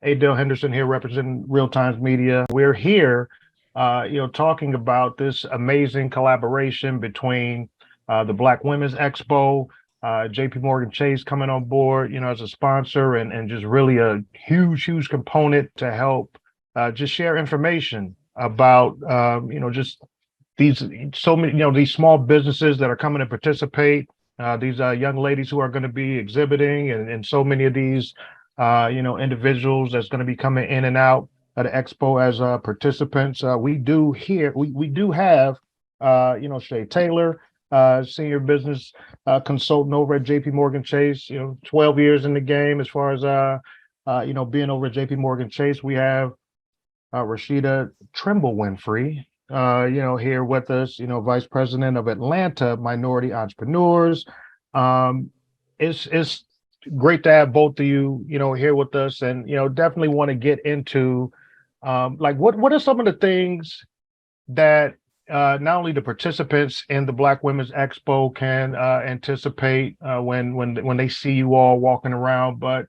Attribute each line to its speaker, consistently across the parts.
Speaker 1: Hey, Dale Henderson here, representing Real Times Media. We're here, talking about this amazing collaboration between the Black Women's Expo, JPMorgan Chase coming on board, as a sponsor, and just really a huge component to help just share information about, just these so many, these small businesses that are coming to participate, these young ladies who are going to be exhibiting, and so many of these individuals that's going to be coming in and out of the expo as participants. We do have, Shea Taylor, senior business consultant over at JPMorgan Chase, 12 years in the game as far as, being over at JPMorgan Chase. We have Rashida Trimble Winfrey, here with us, Vice President of Atlanta Minority Entrepreneurs. It's great to have both of you, here with us, and definitely want to get into like what are some of the things that not only the participants in the Black Women's Expo can anticipate when they see you all walking around, but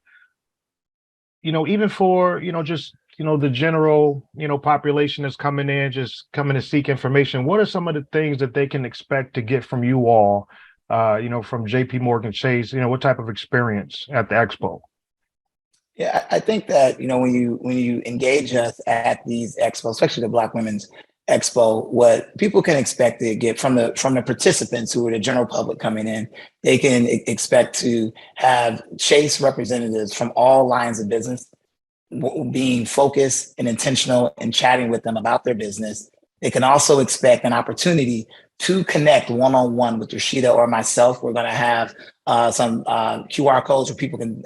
Speaker 1: even for just the general population that's coming in, just coming to seek information. What are some of the things that they can expect to get from you all? From JPMorgan Chase, what type of experience at the expo?
Speaker 2: Yeah, I think that, when you engage us at these expos, especially the Black Women's Expo, what people can expect to get from the participants who are the general public coming in, they can expect to have Chase representatives from all lines of business being focused and intentional and chatting with them about their business. They can also expect an opportunity to connect one-on-one with Rashida or myself. We're going to have some QR codes where people can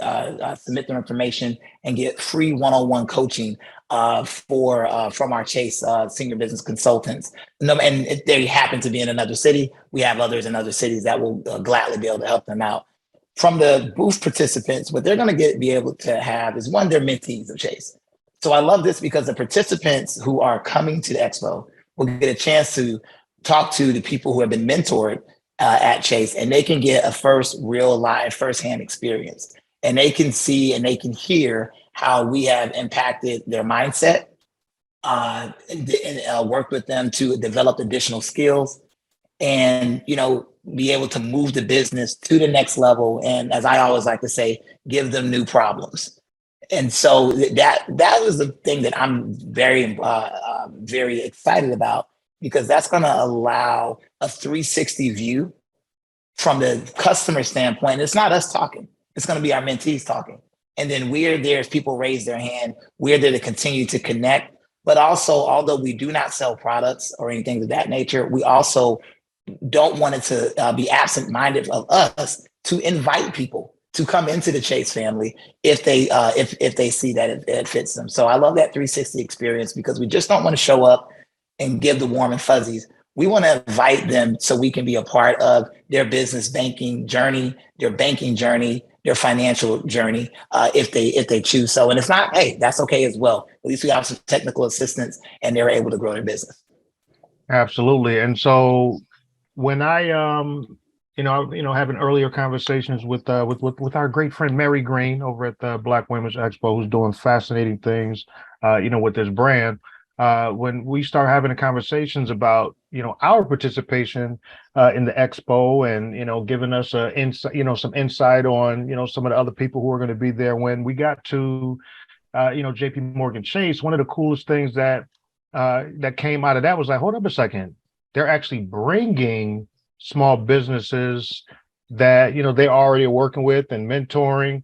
Speaker 2: submit their information and get free one-on-one coaching from our Chase senior business consultants. And if they happen to be in another city, we have others in other cities that will gladly be able to help them out. From the booth participants, what they're going to be able to have is one, they're mentees of Chase. So I love this because the participants who are coming to the expo will get a chance to talk to the people who have been mentored at Chase, and they can get a firsthand experience. And they can see and they can hear how we have impacted their mindset and worked with them to develop additional skills and, be able to move the business to the next level. And as I always like to say, give them new problems. And so that was the thing that I'm very excited about, because that's going to allow a 360 view from the customer standpoint. It's not us talking. It's going to be our mentees talking. And then we're there if people raise their hand. We're there to continue to connect. But also, although we do not sell products or anything of that nature, we also don't want it to be absent-minded of us to invite people to come into the Chase family if they see that it fits them. So I love that 360 experience, because we just don't want to show up and give the warm and fuzzies. We want to invite them so we can be a part of their business banking journey, their banking journey, their financial journey, if they choose so. And if not, hey, that's okay as well. At least we have some technical assistance and they're able to grow their business.
Speaker 1: Absolutely. And so when I having earlier conversations with our great friend Mary Green over at the Black Women's Expo, who's doing fascinating things, with this brand. When we start having the conversations about, our participation in the expo, and giving us some insight on, some of the other people who are going to be there. When we got to, JPMorgan Chase, one of the coolest things that came out of that was like, hold up a second, they're actually bringing small businesses that they already are working with and mentoring.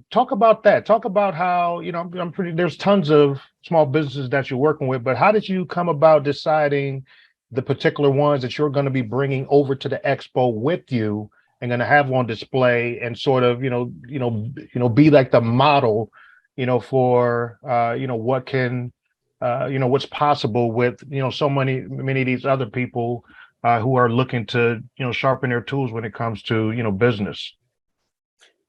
Speaker 1: Talk about that. Talk about how there's tons of small businesses that you're working with, but how did you come about deciding the particular ones that you're going to be bringing over to the expo with you and going to have on display, and sort of be like the model for what can what's possible with so many of these other people who are looking to sharpen their tools when it comes to business.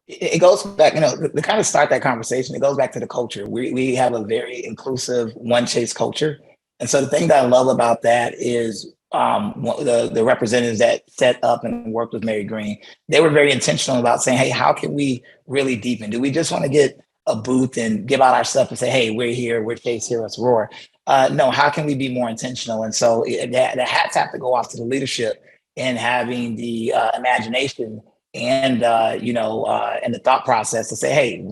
Speaker 2: It goes back, to kind of start that conversation, it goes back to the culture. We have a very inclusive One Chase culture. And so the thing that I love about that is the representatives that set up and worked with Mary Green, they were very intentional about saying, hey, how can we really deepen? Do we just want to get a booth and give out our stuff and say, hey, we're here, we're Chase, hear us roar. No, how can we be more intentional? And so the hats have to go off to the leadership in having the imagination and and the thought process to say, hey,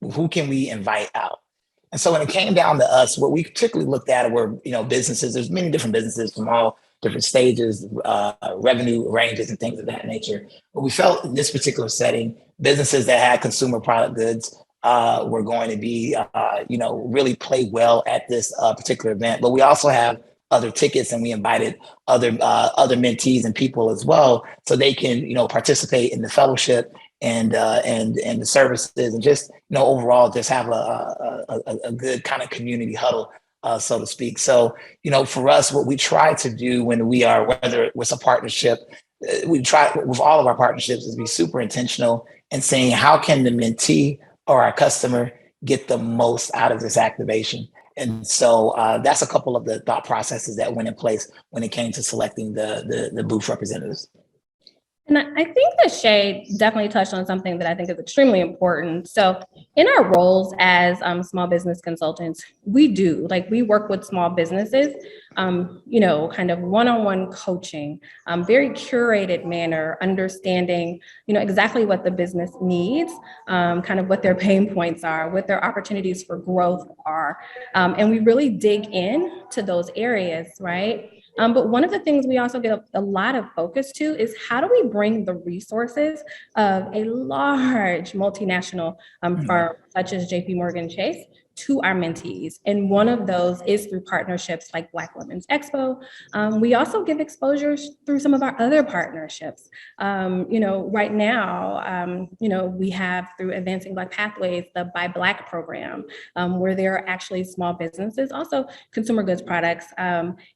Speaker 2: who can we invite out? And so when it came down to us, what we particularly looked at were, businesses. There's many different businesses from all different stages, revenue ranges and things of that nature. But we felt in this particular setting, businesses that had consumer product goods were going to be, really play well at this particular event. But we also have other tickets, and we invited other mentees and people as well, so they can, participate in the fellowship and the services, and just overall just have a good kind of community huddle, so to speak. So for us, what we try to do when we are, whether it was a partnership, we try with all of our partnerships is be super intentional and saying, how can the mentee or our customer get the most out of this activation? And so that's a couple of the thought processes that went in place when it came to selecting the booth representatives.
Speaker 3: And I think that Shea definitely touched on something that I think is extremely important. So in our roles as small business consultants, we work with small businesses, kind of one-on-one coaching, very curated manner, understanding, exactly what the business needs, kind of what their pain points are, what their opportunities for growth are. And we really dig in to those areas, right? But one of the things we also get a lot of focus to is how do we bring the resources of a large multinational firm such as JPMorgan Chase to our mentees. And one of those is through partnerships like BWe Expo. We also give exposures through some of our other partnerships. Right now, we have through Advancing Black Pathways, the Buy Black program, where there are actually small businesses, also consumer goods products,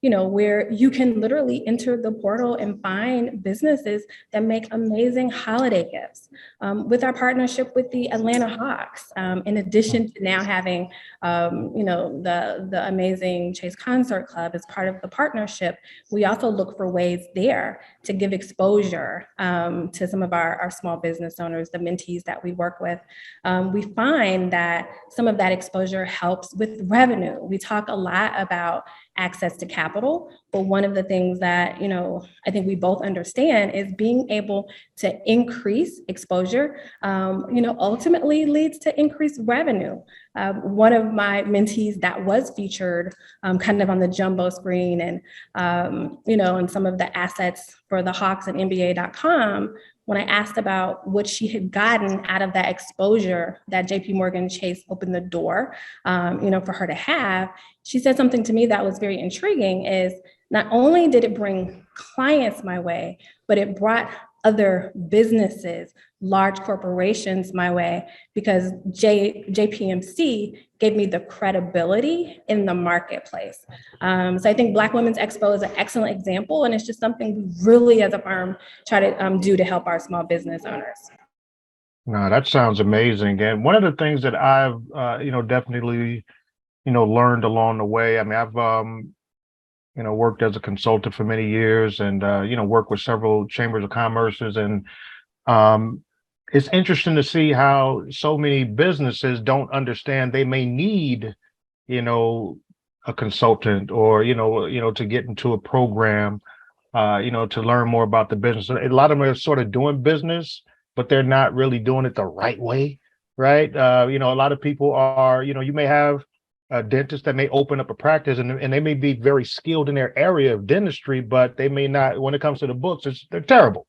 Speaker 3: where you can literally enter the portal and find businesses that make amazing holiday gifts. With our partnership with the Atlanta Hawks, in addition to now having the amazing Chase Concert Club as part of the partnership, we also look for ways there to give exposure to some of our small business owners, the mentees that we work with. We find that some of that exposure helps with revenue. We talk a lot about access to capital, but one of the things that, I think we both understand is being able to increase exposure, ultimately leads to increased revenue. One of my mentees that was featured kind of on the jumbo screen and, and some of the assets for the Hawks and NBA.com, when I asked about what she had gotten out of that exposure that JPMorgan Chase opened the door, for her to have, she said something to me that was very intriguing is not only did it bring clients my way, but it brought other businesses, large corporations my way, because JPMC gave me the credibility in the marketplace. So I think Black Women's Expo is an excellent example, and it's just something we really as a firm try to do to help our small business owners.
Speaker 1: No, that sounds amazing. And one of the things that I've, definitely, learned along the way, I mean, I've, worked as a consultant for many years and, worked with several chambers of commerces. And it's interesting to see how so many businesses don't understand they may need, a consultant or, to get into a program, to learn more about the business. A lot of them are sort of doing business, but they're not really doing it the right way, right? A lot of people are, you may have a dentist that may open up a practice and they may be very skilled in their area of dentistry, but they may not, when it comes to the books, they're terrible.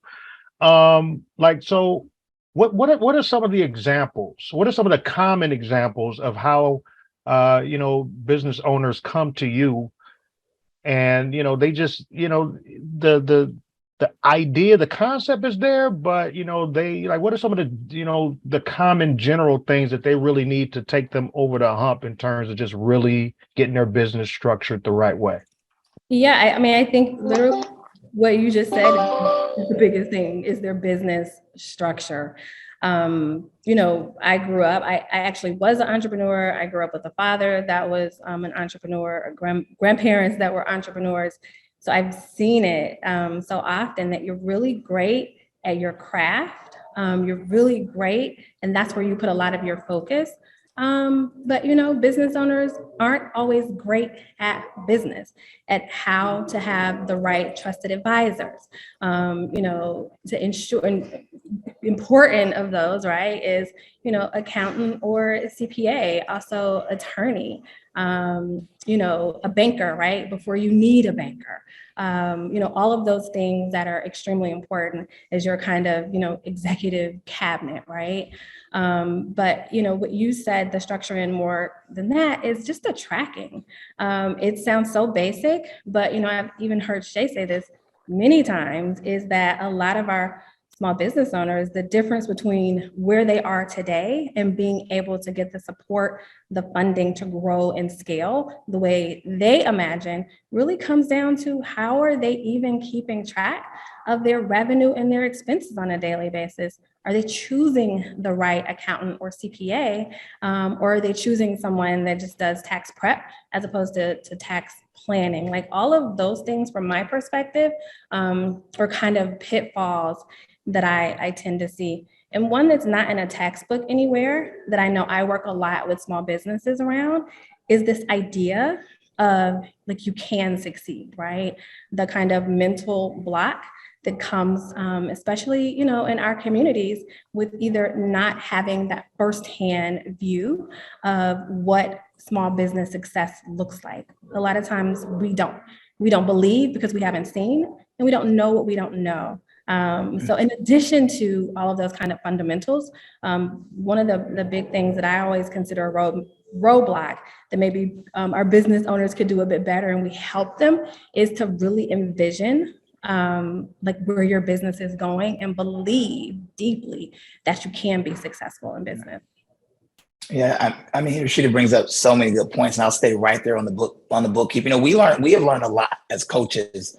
Speaker 1: So what are some of the examples? What are some of the common examples of how, business owners come to you and, they just, the idea, the concept is there, but they what are some of the the common general things that they really need to take them over the hump in terms of just really getting their business structured the right way?
Speaker 3: Yeah, I think literally what you just said is the biggest thing is their business structure. I grew up, I actually was an entrepreneur. I grew up with a father that was an entrepreneur, grandparents that were entrepreneurs. So I've seen it so often that you're really great at your craft. You're really great. And that's where you put a lot of your focus. But business owners aren't always great at business, at how to have the right trusted advisors. To ensure, and important of those, right, is accountant or CPA, also attorney, a banker, right, before you need a banker. All of those things that are extremely important as your kind of, executive cabinet, right? But what you said, the structure and more than that is just the tracking. It sounds so basic, but I've even heard Shea say this many times, is that a lot of our small business owners, the difference between where they are today and being able to get the support, the funding to grow and scale the way they imagine, really comes down to how are they even keeping track of their revenue and their expenses on a daily basis? Are they choosing the right accountant or CPA, or are they choosing someone that just does tax prep as opposed to tax planning? Like all of those things, from my perspective, are kind of pitfalls that I tend to see. And one that's not in a textbook anywhere that I know I work a lot with small businesses around is this idea of like you can succeed, right? The kind of mental block that comes, especially, in our communities, with either not having that firsthand view of what small business success looks like. A lot of times we don't believe because we haven't seen, and we don't know what we don't know. So in addition to all of those kind of fundamentals, one of the big things that I always consider a roadblock that maybe our business owners could do a bit better and we help them is to really envision like where your business is going and believe deeply that you can be successful in business.
Speaker 2: Yeah, I mean, Rashida brings up so many good points, and I'll stay right there on the bookkeeping. We have learned a lot as coaches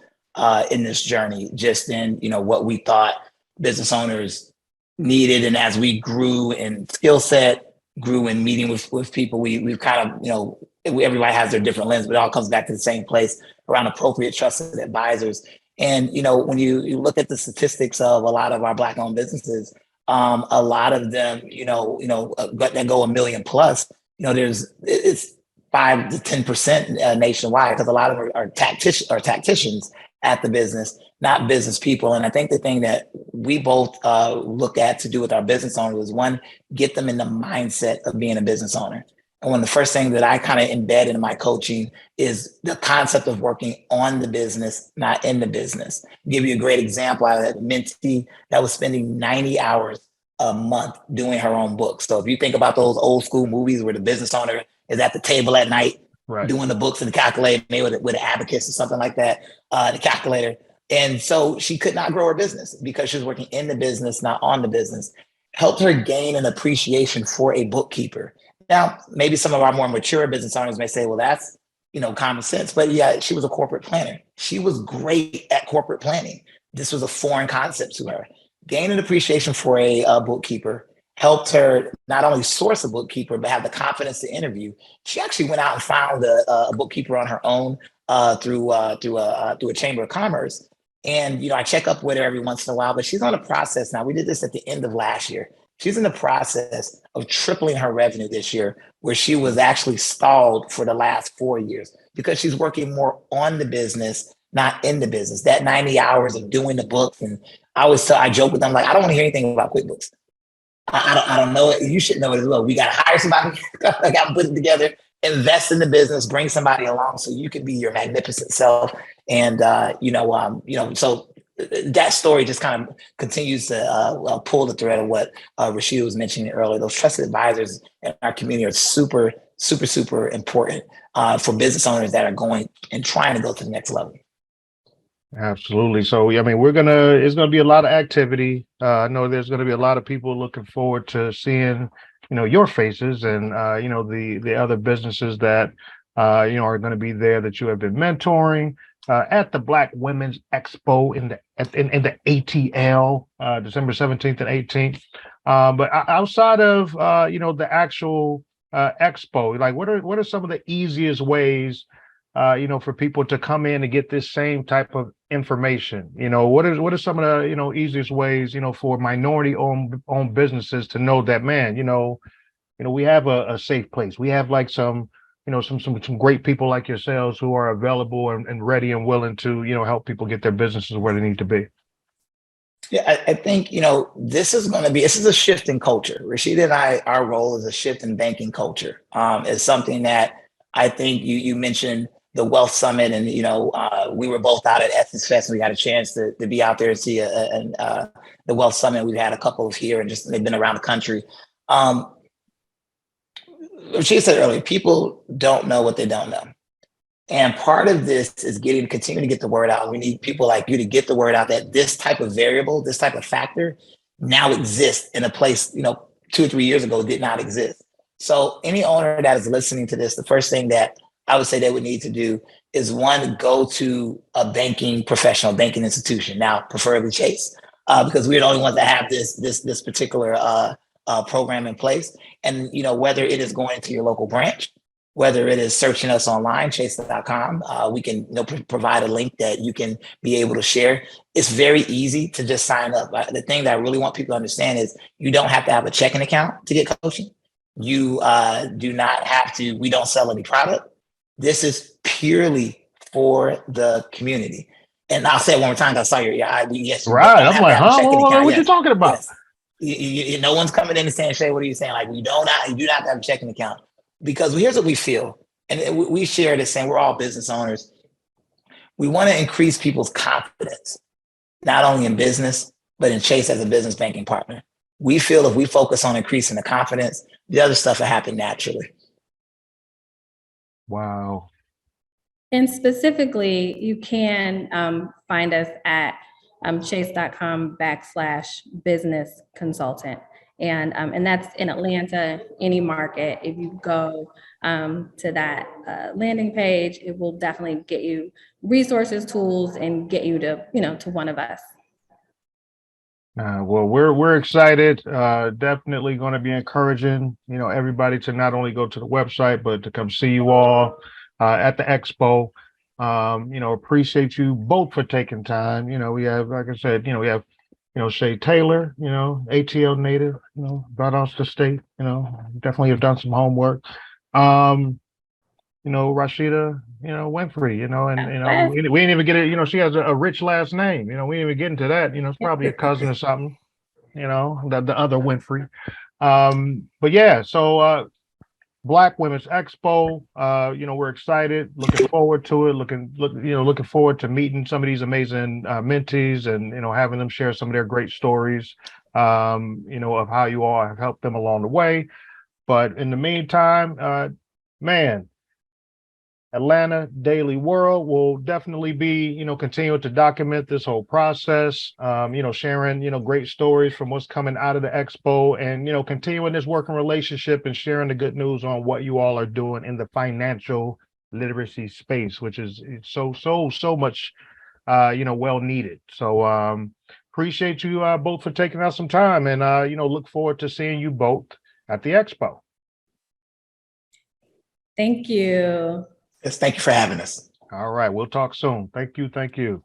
Speaker 2: in this journey, just in what we thought business owners needed, and as we grew in skill set, grew in meeting with people, we've kind of everybody has their different lens, but it all comes back to the same place around appropriate trusted advisors. And when you look at the statistics of a lot of our Black-owned businesses, a lot of them, that go a million plus, it's 5 to 10% nationwide, because a lot of them are tacticians at the business, not business people. And I think the thing that we both look at to do with our business owners is, one, get them in the mindset of being a business owner. And one of the first things that I kind of embed into my coaching is the concept of working on the business, not in the business. I'll give you a great example. I had a mentee that was spending 90 hours a month doing her own book. So if you think about those old school movies where the business owner is at the table at night, right, doing the books and the calculator, maybe with an abacus or something like that, the calculator. And so she could not grow her business because she was working in the business, not on the business. Helped her gain an appreciation for a bookkeeper. Now, maybe some of our more mature business owners may say, well, that's, common sense. But yeah, she was a corporate planner. She was great at corporate planning. This was a foreign concept to her. Gain an appreciation for a bookkeeper helped her not only source a bookkeeper, but have the confidence to interview. She actually went out and found a bookkeeper on her own through a chamber of commerce. And, I check up with her every once in a while, but she's on a process now. We did this at the end of last year. She's in the process of tripling her revenue this year, where she was actually stalled for the last 4 years because she's working more on the business, not in the business. That 90 hours of doing the books. And I joke with them, like, I don't want to hear anything about QuickBooks. I don't know it. You should know it as well. We got to hire somebody, I got to put it together, invest in the business, bring somebody along so you can be your magnificent self. And, so that story just kind of continues to pull the thread of what Rashida was mentioning earlier. Those trusted advisors in our community are super, super, super important for business owners that are going and trying to go to the next level.
Speaker 1: Absolutely. So, I mean, it's going to be a lot of activity. I know there's going to be a lot of people looking forward to seeing, your faces and, the other businesses that, are going to be there that you have been mentoring at the Black Women's Expo in the ATL, December 17th and 18th. But outside of, the actual Expo, like what are some of the easiest ways for people to come in and get this same type of information? What are some of the, easiest ways, for minority owned businesses to know that, man, we have a safe place. We have like some, some great people like yourselves who are available and ready and willing to, help people get their businesses where they need to be.
Speaker 2: Yeah, I think, this is a shift in culture. Rashida and I, our role is a shift in banking culture. It's something that I think you mentioned the Wealth Summit, and, we were both out at Essence Fest, and we got a chance to be out there and see the Wealth Summit. We've had a couple of here, and just they've been around the country. Rashida said earlier, people don't know what they don't know. And part of this is continuing to get the word out. We need people like you to get the word out that this type of variable, this type of factor now exists in a place, 2 or 3 years ago did not exist. So any owner that is listening to this, the first thing that I would say they would need to do is, one, go to a banking professional, banking institution, now preferably Chase, because we're the only ones that have this particular program in place. And, whether it is going to your local branch, whether it is searching us online, chase.com, we can provide a link that you can be able to share. It's very easy to just sign up. The thing that I really want people to understand is you don't have to have a checking account to get coaching. You do not have to, we don't sell any product. This is purely for the community. And I'll say it one more time, I saw your eye. Yes,
Speaker 1: right. I'm like, huh? What you talking about?
Speaker 2: Yes. No one's coming in and saying, Shea, what are you saying? Like, you do not have to have a checking account. Because here's what we feel, and we share this saying, we're all business owners. We want to increase people's confidence, not only in business, but in Chase as a business banking partner. We feel if we focus on increasing the confidence, the other stuff will happen naturally.
Speaker 1: Wow.
Speaker 3: And specifically, you can find us at chase.com/business consultant. And that's in Atlanta, any market. If you go to that landing page, it will definitely get you resources, tools, and get you to, to one of us.
Speaker 1: Well, we're excited. Definitely going to be encouraging, everybody to not only go to the website, but to come see you all at the Expo. Appreciate you both for taking time. We have, like I said, we have, Shea Taylor, ATL native, brought us to state, definitely have done some homework. Rashida, Winfrey, and we didn't even get it, she has a rich last name, we didn't even get into that, it's probably a cousin or something, the other Winfrey. But yeah, so Black Women's Expo, we're excited, looking forward to it, looking forward to meeting some of these amazing mentees and, having them share some of their great stories, of how you all have helped them along the way. But in the meantime, man, Atlanta Daily World will definitely be, continuing to document this whole process, sharing, great stories from what's coming out of the Expo and, continuing this working relationship and sharing the good news on what you all are doing in the financial literacy space, which is so much, well needed. So appreciate you both for taking out some time and, look forward to seeing you both at the Expo.
Speaker 3: Thank you.
Speaker 2: Yes, thank you for having us.
Speaker 1: All right, we'll talk soon. Thank you.